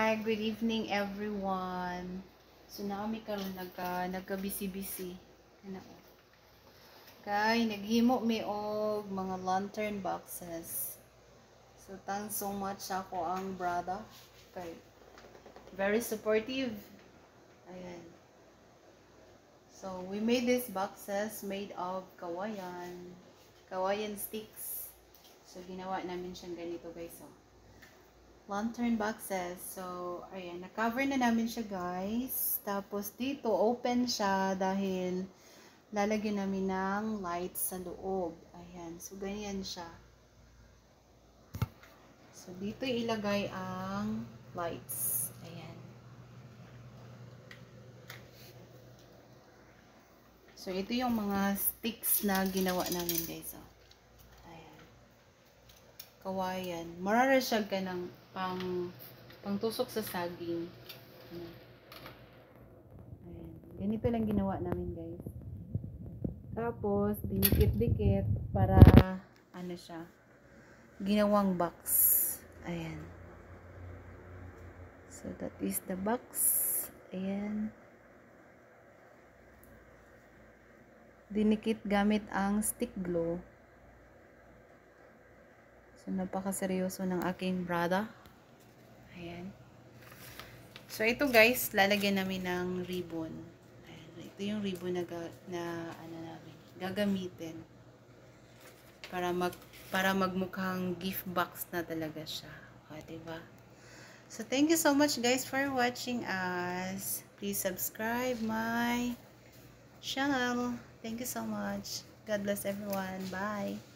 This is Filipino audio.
Hi, good evening everyone. So naami karon nagka-busy-busy. Ano o? Kay naghimo mi og mga lantern boxes. So thanks so much ako ang brother. Kay very supportive. Ayan. So we made these boxes made of kawayan sticks. So ginawa namin siyang ganito guys. Lantern boxes. So, ayan, na-cover na namin siya guys. Tapos dito, open siya dahil lalagyan namin ng lights sa loob. Ayan, so ganyan siya. So, dito ilagay ang lights. Ayan. So, ito yung mga sticks na ginawa namin guys. Oh. Ayan. Kawayan. Mararasyag ka ng pangtusok sa saging. Ayan. Ganito lang ginawa namin guys. Tapos, dinikit-dikit para ano siya, ginawang box. Ayan. So, that is the box. Ayan. Dinikit gamit ang stick glue. So, napakaseryoso ng aking brother. Ayan. So, ito guys, lalagyan namin ng ribbon. Ayan. Ito yung ribbon na ano namin, gagamitin. Para magmukhang gift box na talaga siya. O, diba? So, thank you so much guys for watching us. Please subscribe my channel. Thank you so much. God bless everyone. Bye.